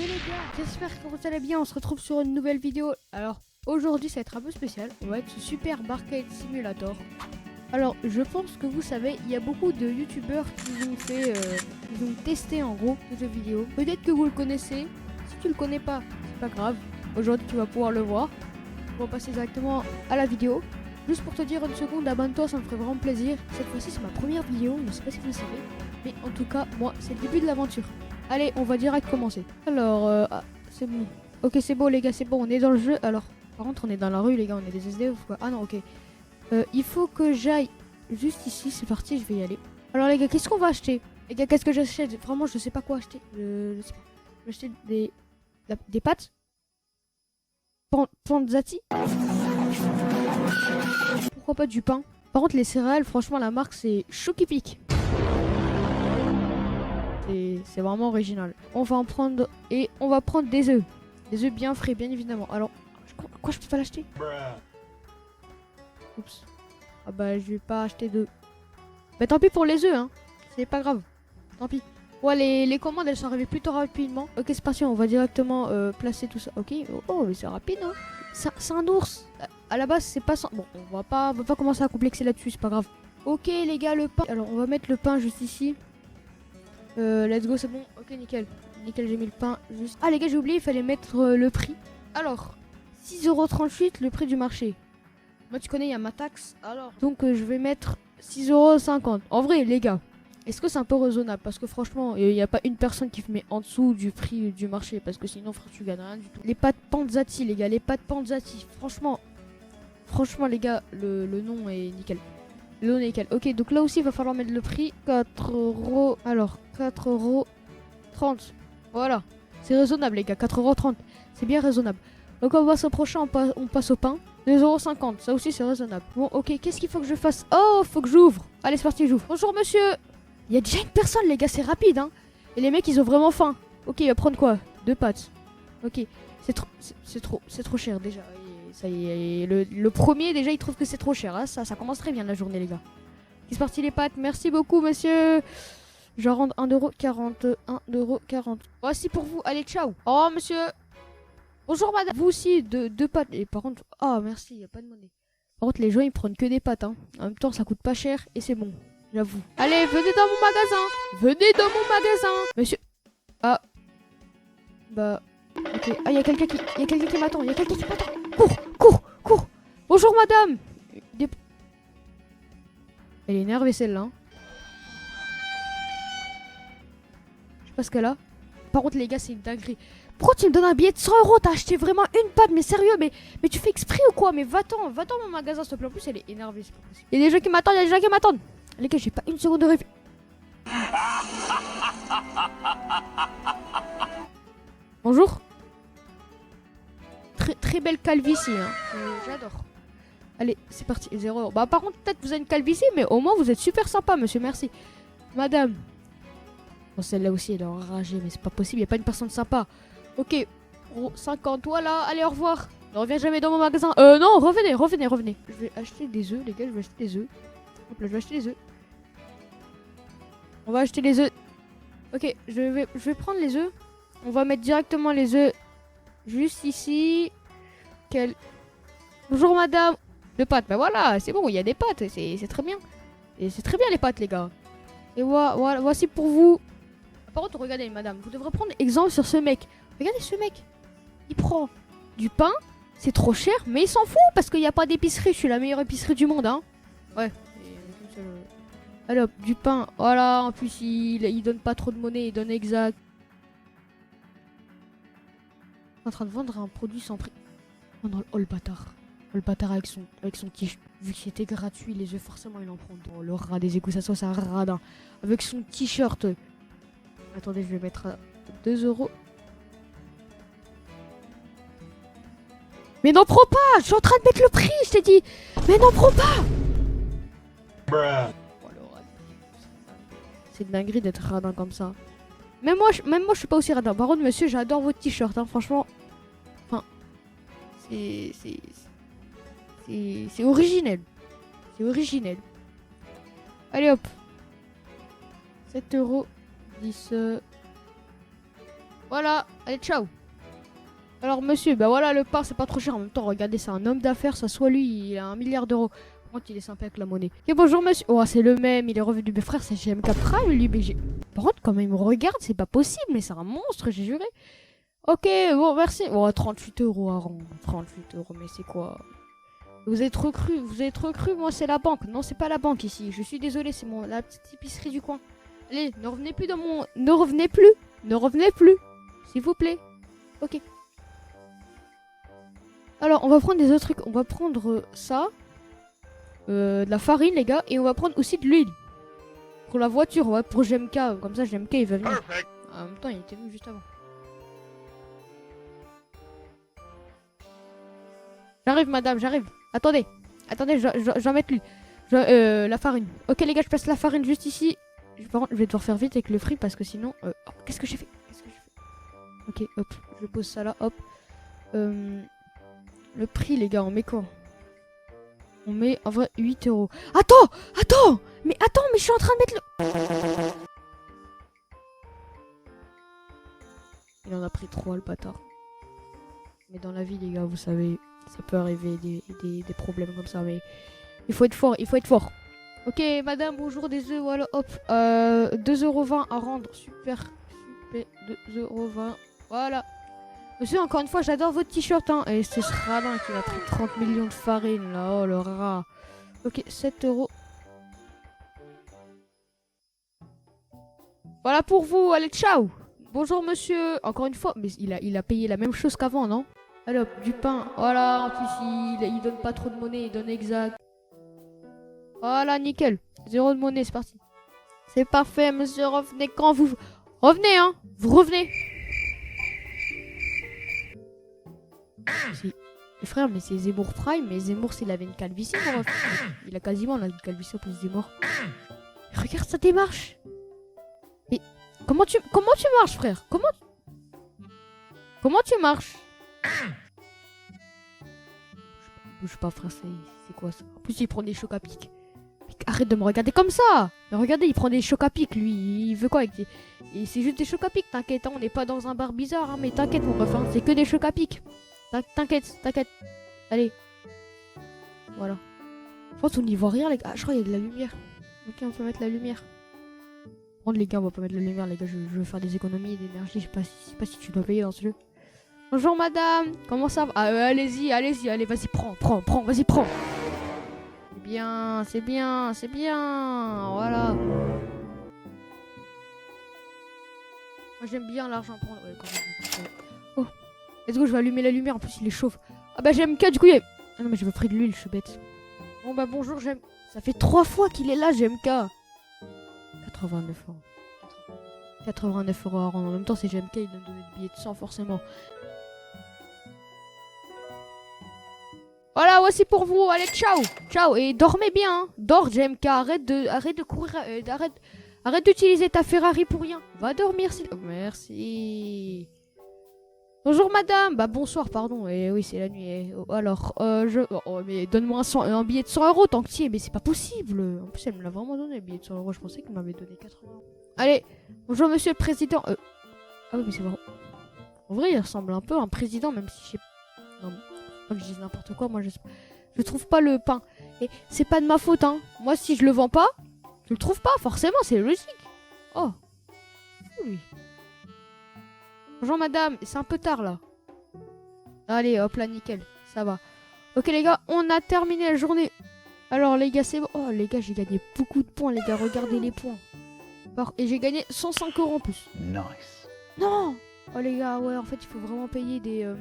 les gars, j'espère que vous allez bien, on se retrouve sur une nouvelle vidéo. Alors aujourd'hui ça va être un peu spécial, on va être ce super Arcade Simulator. Alors je pense que vous savez, il y a beaucoup de youtubeurs qui ont fait, ils ont testé en gros ce jeu vidéo. Peut-être que vous le connaissez, si tu le connais pas, c'est pas grave. Aujourd'hui tu vas pouvoir le voir. On va passer directement à la vidéo. Juste pour te dire une seconde, abonne-toi, ça me ferait vraiment plaisir. Cette fois-ci c'est ma première vidéo, je ne sais pas si vous le savez. Mais en tout cas, moi c'est le début de l'aventure. Allez, on va direct commencer. Alors, c'est bon. Ok, c'est bon les gars, c'est bon, on est dans le jeu. Alors, par contre, on est dans la rue les gars, on est des SDF ou quoi? Ah non, ok. Il faut que j'aille juste ici, c'est parti, je vais y aller. Alors les gars, qu'est-ce qu'on va acheter? Les gars, qu'est-ce que j'achète? Vraiment, je sais pas quoi acheter. Je sais pas. Je vais acheter des pâtes. Panzati. Pourquoi pas du pain? Par contre, les céréales, franchement, la marque, c'est Chokipic. C'est vraiment original. On va en prendre et on va prendre des œufs. Des œufs bien frais, bien évidemment. Alors, quoi, je peux pas l'acheter? Oups. Ah bah, je vais pas acheter d'œufs. Bah, tant pis pour les œufs, hein. C'est pas grave. Tant pis. Ouais, les commandes, elles sont arrivées plutôt rapidement. Ok, c'est parti, on va directement placer tout ça. Ok, oh, mais c'est rapide, hein. C'est un ours. À la base, c'est pas ça. Bon, on va pas commencer à complexer là-dessus, c'est pas grave. Ok, les gars, le pain. Alors, on va mettre le pain juste ici. Let's go, c'est bon. Ok, nickel. Nickel, j'ai mis le pain juste. Ah, les gars, j'ai oublié, il fallait mettre le prix. Alors, 6,38€ le prix du marché. Moi, tu connais, il y a ma taxe. Alors, donc, je vais mettre 6,50€. En vrai, les gars, est-ce que c'est un peu raisonnable? Parce que franchement, il n'y a pas une personne qui met en dessous du prix du marché. Parce que sinon, frère, tu gagnes rien du tout. Les pâtes Panzati, les gars, les pâtes Panzati. Franchement, les gars, le nom est nickel. Le nom est nickel. Ok, donc là aussi, il va falloir mettre le prix. 4€. Alors, 4,30€. Voilà. C'est raisonnable, les gars. 4,30€. C'est bien raisonnable. Donc, on va se prochain, on passe au pain. 2,50€. Ça aussi, c'est raisonnable. Bon, ok. Qu'est-ce qu'il faut que je fasse? Oh, faut que j'ouvre. Allez, c'est parti, j'ouvre. Bonjour, monsieur. Il y a déjà une personne, les gars. C'est rapide, hein. Et les mecs, ils ont vraiment faim. Ok, il va prendre quoi? 2 pâtes. Ok. C'est trop cher, déjà. Ça y est, le premier, déjà, il trouve que c'est trop cher. Hein. Ça commence très bien, la journée, les gars. C'est parti, les pâtes. Merci beaucoup, monsieur. Je rends 1,40€. 1,40€. Voici pour vous. Allez, ciao. Au revoir, monsieur. Bonjour, madame. Vous aussi, deux pâtes. Et par contre, ah, merci, il n'y a pas de monnaie. Par contre, les gens, ils prennent que des pâtes. Hein. En même temps, ça coûte pas cher et c'est bon. J'avoue. Allez, venez dans mon magasin. Venez dans mon magasin. Monsieur. Ah. Bah. Ok. Ah, il y a quelqu'un qui m'attend. Il y a quelqu'un qui m'attend. Cours. Bonjour, madame. Elle est énervée, celle-là. Hein. Je sais pas ce qu'elle a. Par contre, les gars, c'est une dinguerie. Pourquoi tu me donnes un billet de 100€? T'as acheté vraiment une pâte, mais sérieux, mais tu fais exprès ou quoi? Mais va-t'en mon magasin, s'il te plaît. En plus, elle est énervée, c'est pas possible. Il y a des gens qui m'attendent, Les gars, j'ai pas une seconde de réflexion. Bonjour. Très belle calvitie, hein. J'adore. Allez, c'est parti, 0€. Bah, par contre, peut-être vous avez une calvitie, mais au moins, vous êtes super sympa, monsieur, merci. Madame. Bon, celle-là aussi, elle est enragée, mais c'est pas possible, y a pas une personne sympa. Ok, 50, voilà, allez, au revoir. Ne reviens jamais dans mon magasin. Non, revenez. Je vais acheter des œufs, les gars, je vais acheter des œufs. Hop là, je vais acheter des œufs. On va acheter les œufs. Ok, je vais prendre les œufs. On va mettre directement les œufs juste ici. Bonjour, madame. De pâtes, ben voilà, c'est bon, il y a des pâtes, c'est très bien. Et c'est très bien, les pâtes, les gars. Et voilà, voici pour vous. Par contre, regardez, madame, vous devrez prendre exemple sur ce mec. Regardez ce mec. Il prend du pain, c'est trop cher, mais il s'en fout parce qu'il n'y a pas d'épicerie. Je suis la meilleure épicerie du monde, hein. Ouais. Allez hop, du pain. Voilà, en plus, il donne pas trop de monnaie, il donne exact. En train de vendre un produit sans prix. Oh non, oh le bâtard. Oh, le bâtard avec son t-shirt. Vu que c'était gratuit, les œufs, forcément, il en prend. Oh, le rat des égouts, ça soit un radin. Avec son t-shirt. Attendez, je vais mettre à 2€. Mais n'en prends pas! Je suis en train de mettre le prix, je t'ai dit! Mais n'en prends pas! C'est une dinguerie d'être radin comme ça. Même moi, je suis pas aussi radin. Par contre, monsieur, j'adore votre t-shirt, hein, franchement. Enfin, c'est originel. C'est originel. Allez hop. 7€. 10. Voilà, allez, ciao. Alors monsieur, bah voilà, le pain c'est pas trop cher. En même temps, regardez, c'est un homme d'affaires, ça soit lui, il a 1 milliard d'euros. Par contre, il est sympa avec la monnaie. Ok, bonjour monsieur. Oh, c'est le même, il est revenu. Mes frères, c'est GMK Prime, lui. Mais par contre, quand il me regarde, c'est pas possible, mais c'est un monstre, j'ai juré. Ok, bon, merci. Oh, 38 euros à rendre. 38 euros, mais c'est quoi? Vous êtes recru, moi c'est la banque. Non, c'est pas la banque ici. Je suis désolé, c'est la petite épicerie du coin. Allez, ne revenez plus dans mon. Ne revenez plus. Ne revenez plus. S'il vous plaît. Ok. Alors, on va prendre des autres trucs. On va prendre ça. De la farine, les gars. Et on va prendre aussi de l'huile. Pour la voiture, ouais, pour GMK. Comme ça, GMK, il va venir. En même temps, il était venu juste avant. J'arrive, madame, j'arrive. Attendez. Attendez, je vais mettre l'huile. La farine. Ok, les gars, je place la farine juste ici. Par contre, je vais devoir faire vite avec le fric parce que sinon... oh, qu'est-ce que j'ai fait? Ok, hop. Je pose ça là, hop. Le prix, les gars, on met quoi? On met en vrai 8 euros. Attends! Attends! Mais je suis en train de mettre le... Il en a pris 3, le bâtard. Mais dans la vie, les gars, vous savez, ça peut arriver des problèmes comme ça, mais il faut être fort, il faut être fort. Ok, madame, bonjour, des œufs, voilà, hop. 2,20 € à rendre, super, 2,20 €, voilà. Monsieur, encore une fois, j'adore votre t-shirt, hein. Et c'est ce radin qui m'a pris 30 millions de farine, là, oh, le rat. Ok, 7 €. Voilà pour vous, allez, ciao. Bonjour, monsieur. Encore une fois, mais il a payé la même chose qu'avant, non? Allez hop, du pain. Voilà, en plus, il donne pas trop de monnaie, il donne exact. Voilà, nickel. 0 de monnaie, c'est parti. C'est parfait, monsieur, revenez quand vous... Revenez, hein. Vous revenez. Les frères, mais c'est Zemmour Prime, mais Zemmour, s'il avait une calvitie, mon ref. Il a quasiment la calvitie en plus Zemmour. Regarde sa démarche. Mais comment tu marches, frère? Comment tu marches? Bouge pas, frère, c'est quoi ça? En plus, il prend des chocs à pic. Arrête de me regarder comme ça. Mais regardez, il prend des chocs à pic, lui. Il veut quoi avec des... Et c'est juste des chocs à pic, t'inquiète, hein, on n'est pas dans un bar bizarre, hein, mais t'inquiète, mon ref, hein, c'est que des chocs à pic. T'inquiète. Allez. Voilà. Je pense qu'on n'y voit rien, les gars. Ah, je crois qu'il y a de la lumière. Ok, on peut mettre la lumière. Par contre, les gars, on va pas mettre la lumière, les gars. Je veux faire des économies d'énergie. Je sais pas si tu dois payer dans ce jeu. Bonjour, madame. Comment ça va? Ah, allez-y. Allez, vas-y, prends. Vas-y, prends. C'est bien. Voilà. Moi, j'aime bien l'argent prendre. Ouais, quand même. Oh. Let's go, je vais allumer la lumière. En plus, il est chauffe. Ah, bah, j'aime que du coup, il y a... Ah non, mais je veux pris de l'huile, je suis bête. Bon, bah, bonjour, j'aime. Ça fait 3 fois qu'il est là, GMK. 89 €. 89 € à rendre. En même temps, c'est GMK, il donne des billets de 100 forcément. Voilà, voici pour vous. Allez, ciao. Et dormez bien. Hein. Dors, GMK. Arrête de courir. Arrête d'utiliser ta Ferrari pour rien. Va dormir, s'il... Oh, merci. Bonjour, madame. Bah, bonsoir, pardon. Et oui, c'est la nuit. Oh, alors, Oh, mais donne-moi un billet de 100 € tant que tu y es. Mais c'est pas possible. En plus, elle me l'a vraiment donné, le billet de 100 €. Je pensais qu'elle m'avait donné 80 €. Allez. Bonjour, monsieur le président. Ah oui, mais c'est vrai. En vrai, il ressemble un peu à un président, même si je sais... Non, pas que je dise n'importe quoi. Moi, je trouve pas le pain. Et c'est pas de ma faute, hein. Moi, si je le vends pas, je le trouve pas. Forcément, c'est logique. Oh. Oui. Bonjour, madame. C'est un peu tard, là. Allez, hop là, nickel. Ça va. Ok, les gars, on a terminé la journée. Alors, les gars, c'est bon. Oh, les gars, j'ai gagné beaucoup de points, les gars. Regardez les points. Et j'ai gagné 105 € en plus. Nice. Non. Oh, les gars, ouais, en fait, il faut vraiment payer des...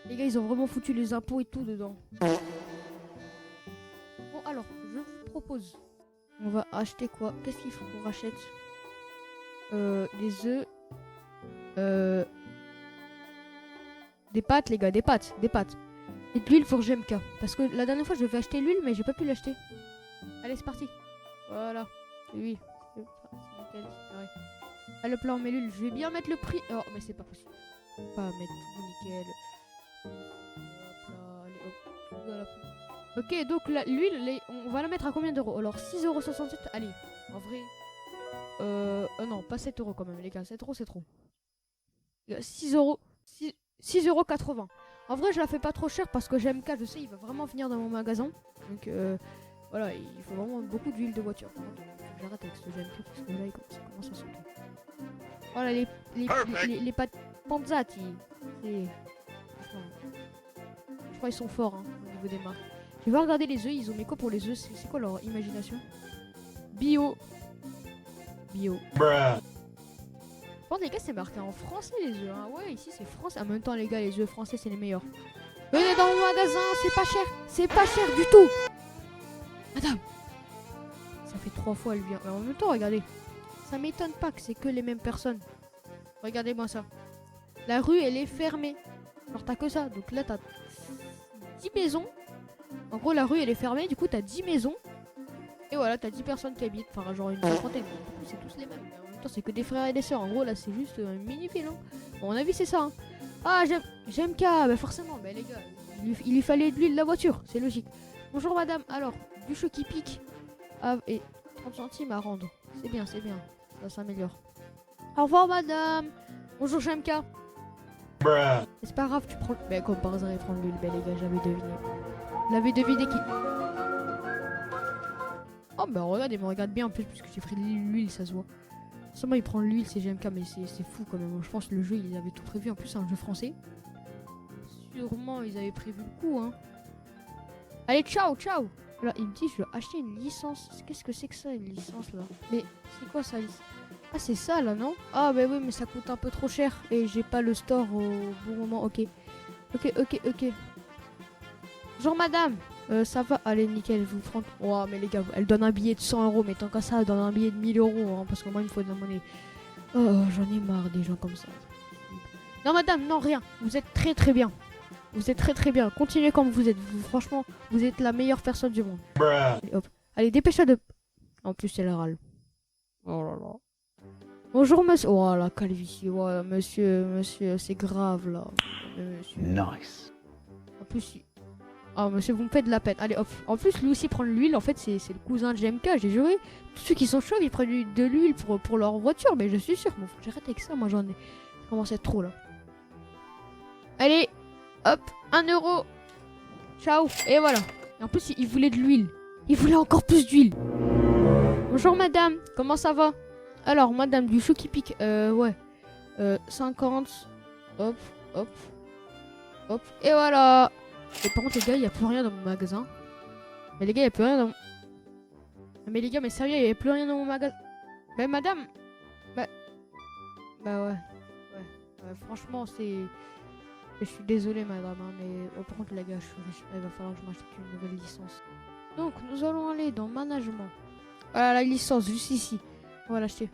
Les gars, ils ont vraiment foutu les impôts et tout dedans. Bon, alors, je vous propose. On va acheter quoi? Qu'est-ce qu'il faut qu'on rachète? Des œufs. Des pâtes, les gars, des pâtes. Et de l'huile pour GMK. Parce que la dernière fois, je devais acheter l'huile, mais j'ai pas pu l'acheter. Allez, c'est parti. Voilà. Oui. C'est nickel, c'est pareil. Allez, hop là, on met l'huile. Je vais bien mettre le prix. Oh, mais c'est pas possible. Pas mettre tout nickel. Hop là, allez, hop. Ok, donc l'huile, on va la mettre à combien d'euros? Alors, 6,67 €. Allez, en vrai. Non, pas 7 euros quand même, les gars. 7 euros, c'est trop. 6 euros. 6,80 €. En vrai, je la fais pas trop cher parce que GMK, je sais, il va vraiment venir dans mon magasin. Donc, voilà, il faut vraiment beaucoup d'huile de voiture. Par contre, j'arrête avec ce GMK parce que là, ça commence à sauter. Voilà, les pâtes Panzati. Je crois qu'ils sont forts hein, au niveau des marques. Je vais regarder les œufs. Ils ont mis quoi pour les œufs? C'est quoi leur imagination? Bio. Bon les gars, c'est marqué en français les œufs. Hein. Ouais, ici c'est français. En même temps les gars, les œufs français c'est les meilleurs. Venez dans mon magasin, c'est pas cher. C'est pas cher du tout. Madame. Ça fait 3 fois elle vient. Mais en même temps, regardez. Ça m'étonne pas que c'est que les mêmes personnes. Regardez-moi ça. La rue elle est fermée. Alors t'as que ça. Donc là t'as 10 maisons. En gros la rue elle est fermée. Du coup t'as 10 maisons. Et voilà, t'as 10 personnes qui habitent. Enfin genre une cinquantaine. Du coup c'est tous les mêmes. Mais en même temps c'est que des frères et des sœurs. En gros là c'est juste une mini-ville. Hein. Bon, à mon avis c'est ça. Hein. Ah j'aime K. Bah forcément. Bah les gars. Il lui fallait de l'huile de la voiture. C'est logique. Bonjour madame. Alors, du chou qui pique. Ah, et 30 centimes à rendre. C'est bien, c'est bien. Ça s'améliore. Au revoir madame. Bonjour JMK. C'est pas grave, tu prends. Mais comme par hasard, il prend de l'huile. Ben les gars, j'avais deviné. L'avais deviné qui. Oh bah regarde, il me regarde bien en plus puisque j'ai pris de l'huile, ça se voit. Seulement il prend de l'huile, c'est GMK, mais c'est fou quand même. Je pense que le jeu, il avait tout prévu. En plus, c'est un jeu français. Sûrement, ils avaient prévu le coup, hein. Allez, ciao. Là, il me dit, je veux acheter une licence. Qu'est-ce que c'est que ça, une licence là? Mais c'est quoi ça? Ah, c'est ça là, non? Ah, bah oui, mais ça coûte un peu trop cher. Et j'ai pas le store au bon moment. Ok. Bonjour madame. Ça va? Allez, nickel, je vous prends. Oh, mais les gars, elle donne un billet de 100 €. Mais tant qu'à ça, elle donne un billet de 1000 €. Hein, parce que moi, il me faut de la monnaie. Oh, j'en ai marre des gens comme ça. Non, madame, non, rien. Vous êtes très très bien. Vous êtes très très bien. Continuez comme vous êtes. Franchement, vous êtes la meilleure personne du monde. Allez, hop. Allez, dépêche-toi de. En plus, elle râle. Oh là là. Bonjour, monsieur. Oh la calvitie. Oh, monsieur, c'est grave là. Monsieur. Nice. En plus, oh, monsieur, vous me faites de la peine. Allez, hop. En plus, lui aussi prend de l'huile. En fait, c'est le cousin de GMK. J'ai juré. Tous ceux qui sont chauds, ils prennent de l'huile pour leur voiture. Mais je suis sûr. Bon, faut que j'arrête avec ça. Moi, j'en ai. Ça commence à être trop là. Allez. Hop, 1 €. Ciao. Et voilà. Et en plus, il voulait de l'huile. Il voulait encore plus d'huile. Bonjour madame. Comment ça va? Alors, madame, du chou qui pique. Ouais. 50. Hop. Et voilà. Et par contre, les gars, il n'y a plus rien dans mon magasin. Mais les gars, il n'y a plus rien dans... Mais les gars, mais sérieux, il n'y a plus rien dans mon magasin. Mais madame. Bah ouais. Franchement, c'est... Je suis désolé madame, hein, mais par contre les gars, je suis riche. Il va falloir que je m'achète une nouvelle licence. Donc nous allons aller dans management. Voilà la licence, juste ici. On va l'acheter.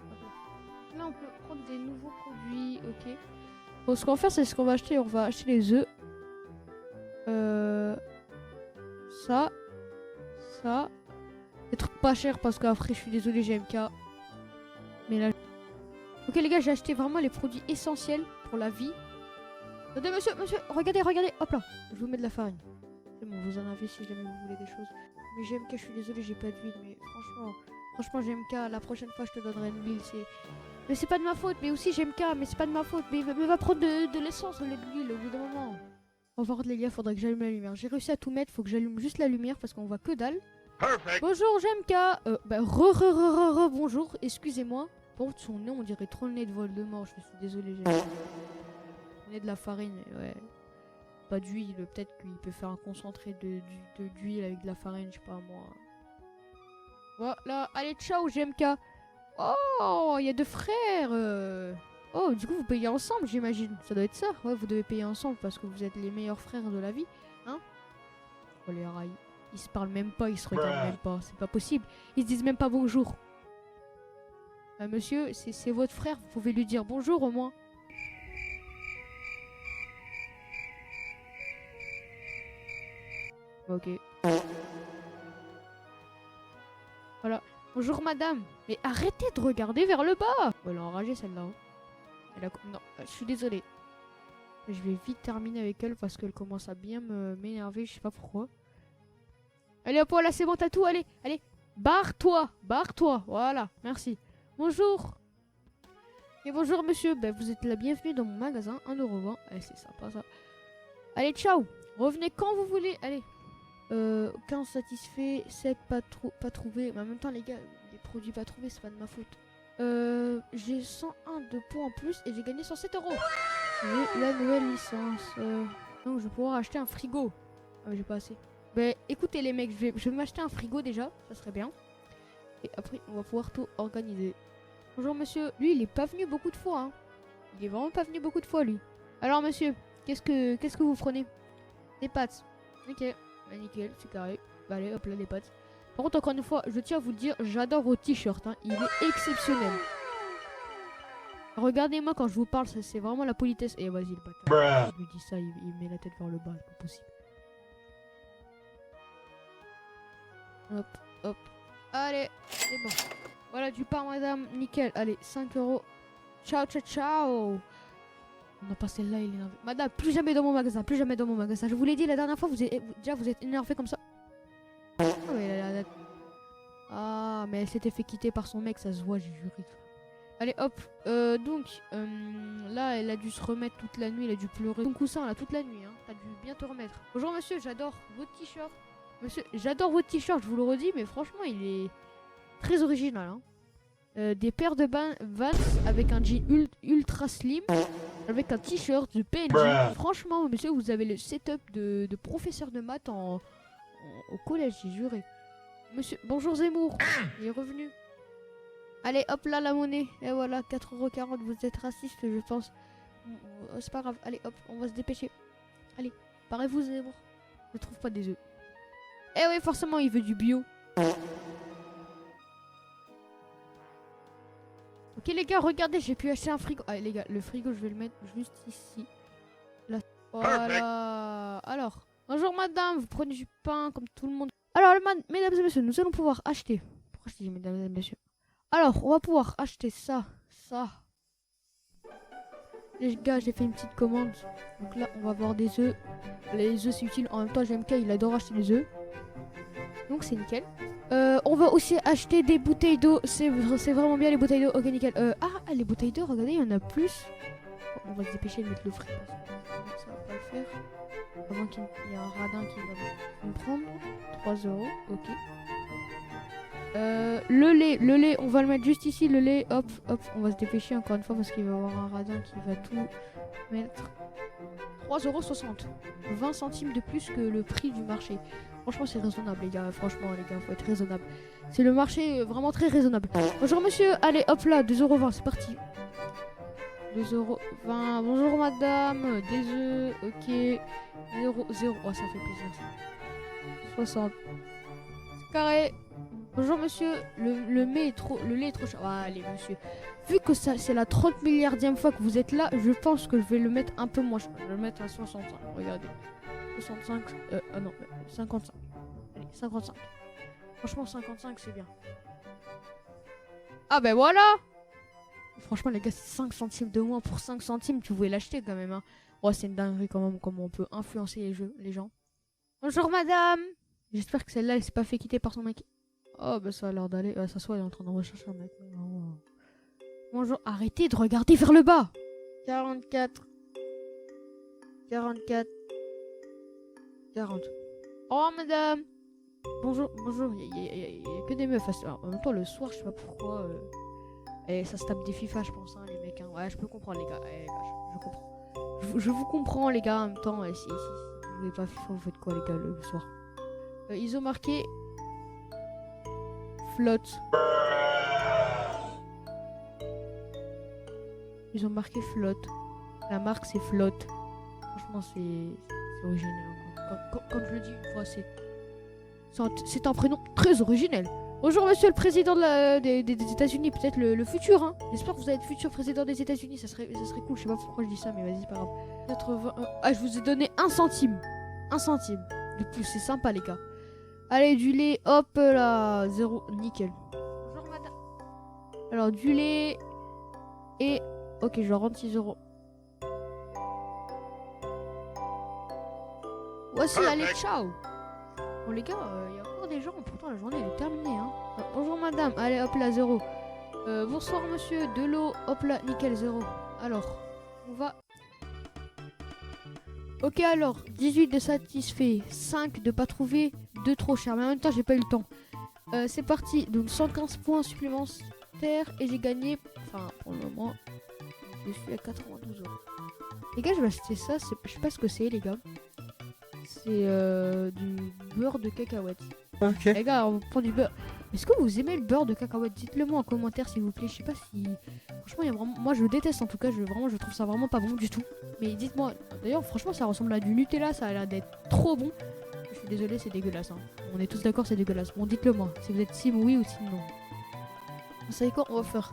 Là on peut prendre des nouveaux produits, ok. Bon, ce qu'on va faire, c'est ce qu'on va acheter. On va acheter les œufs. Ça. Des trucs pas chers parce qu'après je suis désolé GMK. Mais là... Ok les gars, j'ai acheté vraiment les produits essentiels pour la vie. Attendez, monsieur, regardez, hop là, je vous mets de la farine. C'est bon, vous en avez si jamais vous voulez des choses. Mais GMK, je suis désolé, j'ai pas d'huile, mais franchement GMK, la prochaine fois je te donnerai une huile, mais c'est pas de ma faute, mais aussi GMK, mais c'est pas de ma faute, mais va prendre de l'essence au lieu de l'huile au bout d'un moment. Bon, par contre les gars, faudrait que j'allume la lumière. J'ai réussi à tout mettre, faut que j'allume juste la lumière parce qu'on voit que dalle. Perfect. Bonjour GMK, bonjour, excusez-moi. Par contre son nez, on dirait trop le nez de Voldemort, je suis désolé GMK. De la farine, ouais. Pas d'huile, peut-être qu'il peut faire un concentré d'huile avec de la farine, je sais pas moi. Voilà, allez, ciao GMK. Oh, il y a 2 frères. Oh, du coup, vous payez ensemble, j'imagine. Ça doit être ça. Ouais, vous devez payer ensemble parce que vous êtes les meilleurs frères de la vie. Hein? Oh, les rails. Ils se parlent même pas, ils se regardent même pas. C'est pas possible. Ils se disent même pas bonjour. Monsieur, c'est votre frère, vous pouvez lui dire bonjour au moins. Ok. Voilà. Bonjour madame. Mais arrêtez de regarder vers le bas. Oh, elle a enragé celle-là. Hein. Non, je suis désolée. Je vais vite terminer avec elle parce qu'elle commence à bien m'énerver. Je sais pas pourquoi. Allez hop, là c'est bon, t'as tout. Allez. Barre-toi. Voilà. Merci. Bonjour. Et bonjour monsieur, ben, vous êtes la bienvenue dans mon magasin, 1,20€. Allez, c'est sympa ça. Allez, ciao. Revenez quand vous voulez. Allez. 15 satisfaits, 7 pas trouvés. Mais en même temps, les gars, les produits pas trouvés, c'est pas de ma faute. J'ai 101 de points en plus et j'ai gagné 107€. J'ai la nouvelle licence. Donc je vais pouvoir acheter un frigo. Ah mais j'ai pas assez. Ben écoutez les mecs, je vais m'acheter un frigo déjà, ça serait bien. Et après on va pouvoir tout organiser. Bonjour monsieur, lui il est pas venu beaucoup de fois. Hein. Il est vraiment pas venu beaucoup de fois lui. Alors monsieur, qu'est-ce que vous prenez? Des pâtes. Ok, bah, nickel, c'est carré. Bah allez hop là les pâtes. Par contre encore une fois, je tiens à vous le dire, j'adore votre t-shirt. Hein. Il est exceptionnel. Regardez-moi quand je vous parle, c'est vraiment la politesse. Et vas-y le bâtard. Je lui dis ça, il met la tête vers le bas, c'est pas possible. Hop, hop. Allez, c'est bon. Voilà du pain madame, nickel. Allez, 5€. Ciao, ciao, ciao. Non pas celle-là, il est énervé. Madame, plus jamais dans mon magasin, plus jamais dans mon magasin. Je vous l'ai dit la dernière fois, vous êtes énervé comme ça. Ah, mais elle s'était fait quitter par son mec, ça se voit, j'ai juré. Allez hop, là elle a dû se remettre toute la nuit, elle a dû pleurer ton coussin là toute la nuit, hein. T'as dû bien te remettre. Bonjour monsieur, j'adore votre t-shirt. Monsieur, j'adore votre t-shirt, je vous le redis, mais franchement il est très original. Hein. Des paires de Vans avec un jean ultra slim, avec un t-shirt de PNJ. Franchement monsieur, vous avez le setup de professeur de maths au collège, j'ai juré. Monsieur, bonjour Zemmour, il est revenu. Allez, hop là, la monnaie. Et voilà, 4,40€. Vous êtes raciste, je pense. C'est pas grave. Allez, hop, on va se dépêcher. Allez, parez-vous, Zemmour. Je trouve pas des œufs. Eh oui, forcément, il veut du bio. Ok, les gars, regardez, j'ai pu acheter un frigo. Ah, les gars, le frigo, je vais le mettre juste ici. Là. Voilà. Alors, bonjour, madame. Vous prenez du pain comme tout le monde. Alors, mesdames et messieurs, nous allons pouvoir acheter. Pourquoi je dis mesdames et messieurs? Alors, on va pouvoir acheter ça. Les gars, j'ai fait une petite commande. Donc là, on va avoir des œufs. Les œufs, c'est utile. En même temps, GMK, il adore acheter les œufs. Donc, c'est nickel. On va aussi acheter des bouteilles d'eau. C'est vraiment bien les bouteilles d'eau. Ok, nickel. Les bouteilles d'eau, regardez, il y en a plus. Bon, on va se dépêcher de mettre le frais. Ça va pas le faire. Avant qu'il y ait un radin qui va me prendre. 3€. Ok. Le lait, on va le mettre juste ici, le lait, hop, on va se dépêcher encore une fois parce qu'il va y avoir un radin qui va tout mettre. 3,60€, 20 centimes de plus que le prix du marché. Franchement, c'est raisonnable, les gars. Franchement, les gars, faut être raisonnable. C'est le marché vraiment très raisonnable. Bonjour, monsieur. Allez, hop là, 2,20€, c'est parti. 2,20€. Bonjour, madame. Des œufs, ok. 0. Oh, ça fait plaisir, ça. 60. C'est carré. Bonjour monsieur, le lait est trop cher. Ah, allez monsieur, vu que c'est la 30 milliardième fois que vous êtes là, je pense que je vais le mettre un peu moins cher. Je vais le mettre à 65, regardez. 65, non, 55. Allez, 55. Franchement 55 c'est bien. Ah ben voilà. Franchement les gars, c'est 5 centimes de moins pour 5 centimes, tu pouvais l'acheter quand même. Hein. Oh c'est une dinguerie quand même, comment on peut influencer les gens. Bonjour madame. J'espère que celle-là elle s'est pas fait quitter par son mec. Oh bah ça a l'air d'aller. Ça soit elle est en train de rechercher un mec. Bonjour, arrêtez de regarder vers le bas. 44. 40. Oh madame. Bonjour. Il y a que des meufs. En même temps le soir je sais pas pourquoi. Et ça se tape des FIFA je pense hein, les mecs. Hein. Ouais je peux comprendre les gars. Je comprends. Je vous comprends les gars en même temps. Si vous jouez pas FIFA vous faites quoi les gars le soir? Ils ont marqué flotte. Ils ont marqué flotte. La marque c'est flotte. Franchement c'est original. Comme je le dis une fois, c'est un prénom très originel. Bonjour monsieur le président des États-Unis, peut-être le futur. Hein. J'espère que vous allez être futur président des États-Unis, ça serait cool. Je sais pas pourquoi je dis ça, mais vas-y, c'est pas grave. 80. Ah, je vous ai donné 1 centime. 1 centime. De plus, c'est sympa les gars. Allez, du lait, hop là, 0, nickel. Bonjour madame. Alors, du lait et... Ok, je rends 6€. Voici, allez, ciao. Bon les gars, il y a encore des gens, pourtant la journée elle est terminée. Hein. Bonjour madame, allez hop là, 0. Bonsoir monsieur, de l'eau, hop là, nickel, 0. Alors, on va... Ok alors, 18 de satisfait, 5 de pas trouvé, 2 trop cher, mais en même temps j'ai pas eu le temps. C'est parti, donc 115 points supplémentaires et j'ai gagné, enfin pour le moment, je suis à 92 euros. Les gars, je vais acheter ça, je sais pas ce que c'est les gars. C'est du beurre de cacahuète. Ok. Les gars, on prend du beurre. Est-ce que vous aimez le beurre de cacahuète? Dites-le moi en commentaire s'il vous plaît. Je sais pas si... Franchement, il y a vraiment... Moi, je déteste en tout cas. Je trouve ça vraiment pas bon du tout. Mais dites-moi. D'ailleurs, franchement, ça ressemble à du Nutella. Ça a l'air d'être trop bon. Je suis désolé, c'est dégueulasse. Hein. On est tous d'accord, c'est dégueulasse. Bon, dites-le moi. Si vous êtes team oui ou team non. Vous savez quoi? On va faire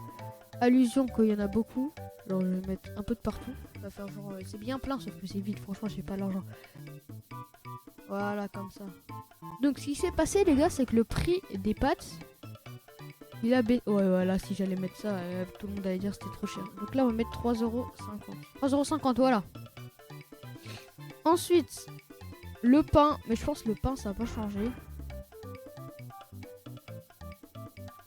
allusion qu'il y en a beaucoup. Alors, je vais mettre un peu de partout. On va faire genre... c'est bien plein, sauf que c'est vide. Franchement, j'ai pas l'argent. Voilà, comme ça. Donc, ce qui s'est passé, les gars, c'est que le prix des pâtes, il a baissé. Ouais, voilà, si j'allais mettre ça, tout le monde allait dire que c'était trop cher. Donc là, on va mettre 3,50€. 3,50€, voilà. Ensuite, le pain. Mais je pense que le pain, ça va pas changer.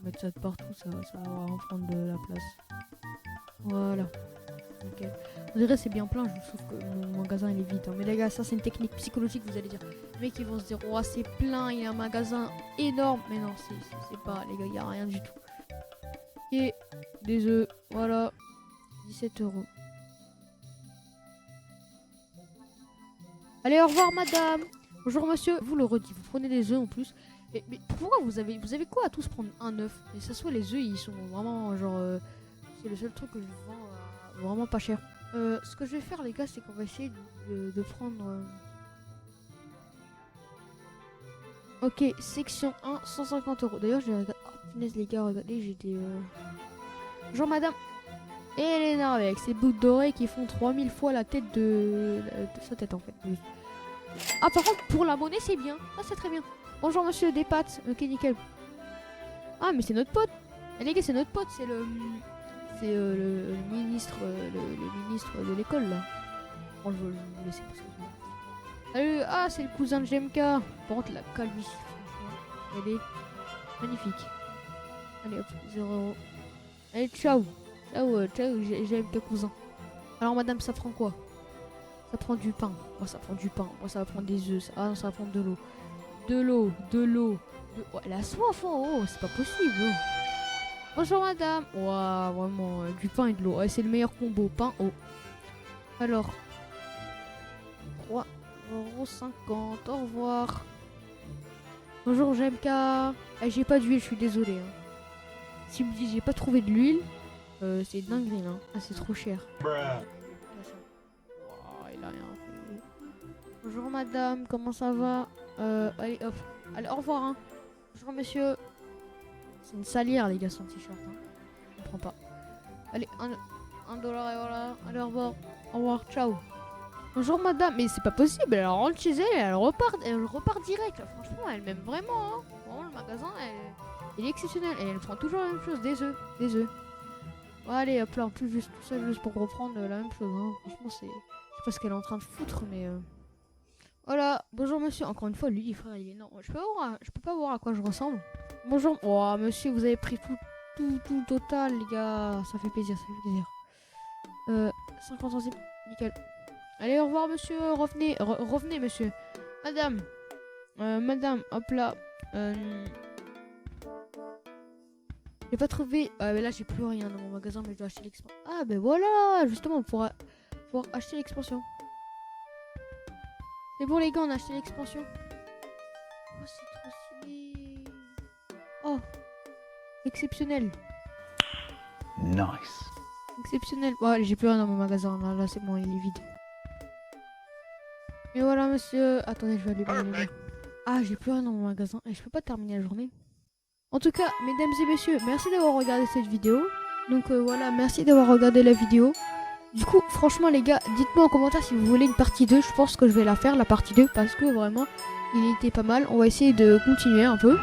Mettre ça de partout, ça va vraiment prendre de la place. Voilà. Okay. On dirait c'est bien plein, je trouve que mon magasin il est vide. Hein. Mais les gars, ça c'est une technique psychologique, vous allez dire. Les mecs ils vont se dire, oh c'est plein, il y a un magasin énorme. Mais non, c'est pas, les gars, il n'y a rien du tout. Et des œufs, voilà, 17€. Allez, au revoir madame. Bonjour monsieur, vous le redis, vous prenez des œufs en plus. Mais pourquoi vous avez quoi à tous prendre un œuf? Et ça soit les œufs, ils sont vraiment genre... c'est le seul truc que je vends vraiment pas cher. Ce que je vais faire les gars, c'est qu'on va essayer de prendre... Ok, section 1, 150€. D'ailleurs, j'ai regardé... Oh punaise les gars, regardez, j'ai des... Bonjour madame. Et elle est énervée avec ses boucles d'oreilles qui font 3000 fois la tête de sa tête en fait. Ah par contre, pour la monnaie, c'est bien. Ah, c'est très bien. Bonjour monsieur, des pâtes. Ok, nickel. Ah, mais c'est notre pote. Et les gars, c'est notre pote, c'est le... C'est le ministre de l'école là. Bon, je vais le laisser parce que... Salut, ah c'est le cousin de GMK. Par contre la calvitie, franchement, elle est magnifique. Allez hop, 0€. Allez, ciao. Ciao, GMK cousin. Alors madame, ça prend quoi? Ça prend du pain. Moi ça prend du pain. Moi ça va prendre des œufs. Ah non, ça va prendre de l'eau. De l'eau. Oh, elle a soif, oh, c'est pas possible. Oh. Bonjour madame. Waouh, vraiment, du pain et de l'eau. Ouais, c'est le meilleur combo, pain, eau. Alors, 3,50€, au revoir. Bonjour GMK. J'ai pas d'huile, je suis désolé. Hein. Si vous me dites j'ai pas trouvé de l'huile, c'est dingue, hein. Ah, c'est trop cher. Wow, il a rien fait. Bonjour madame, comment ça va? Allez hop. Allez, au revoir. Hein. Bonjour monsieur. C'est une salière les gars son t-shirt. Hein. Je comprends pas. Allez, 1$ et voilà. Allez, au revoir. Au revoir, ciao. Bonjour madame, mais c'est pas possible, elle rentre chez elle et elle repart direct. Franchement, elle m'aime vraiment. Hein. Vraiment, le magasin, il est exceptionnel. Et elle prend toujours la même chose, des œufs. Bon, allez, hop là, en plus, juste tout ça, juste pour reprendre la même chose. Hein. Franchement, je sais pas ce qu'elle est en train de foutre, mais... Voilà, bonjour monsieur. Encore une fois, lui, frère, il est énorme. Je peux pas voir à quoi je ressemble. Bonjour. Oh, monsieur, vous avez pris tout total, les gars. Ça fait plaisir. 50 centimes, nickel. Allez, au revoir, monsieur. Revenez, monsieur. Madame, hop là. J'ai pas trouvé. Mais là, j'ai plus rien dans mon magasin, mais je dois acheter l'expansion. Ah, ben voilà, justement, pour acheter l'expansion. C'est bon les gars, on a acheté l'expansion. Oh, c'est trop stylé. Oh, exceptionnel. Nice. Exceptionnel. Bon, allez, j'ai plus rien dans mon magasin. Là c'est bon, il est vide. Et voilà, monsieur. Attendez, je vais aller. Ah, j'ai plus rien dans mon magasin. Et je peux pas terminer la journée. En tout cas, mesdames et messieurs, merci d'avoir regardé cette vidéo. Donc voilà, merci d'avoir regardé la vidéo. Du coup, franchement les gars, dites-moi en commentaire si vous voulez une partie 2. Je pense que je vais la faire, la partie 2, parce que vraiment, il était pas mal. On va essayer de continuer un peu.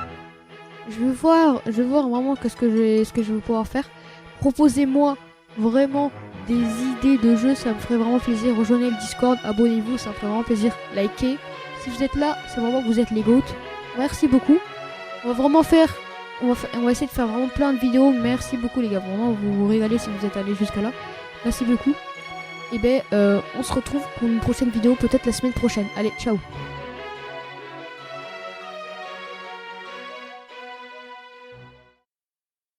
Je vais voir vraiment ce que je vais pouvoir faire. Proposez-moi vraiment des idées de jeux, ça me ferait vraiment plaisir. Rejoignez le Discord, abonnez-vous, ça me ferait vraiment plaisir. Likez. Si vous êtes là, c'est vraiment que vous êtes les GOAT. Merci beaucoup. On va vraiment faire on va essayer de faire vraiment plein de vidéos. Merci beaucoup les gars, vraiment vous vous régalez si vous êtes allés jusqu'à là. Merci beaucoup. Et ben on se retrouve pour une prochaine vidéo peut-être la semaine prochaine. Allez, ciao.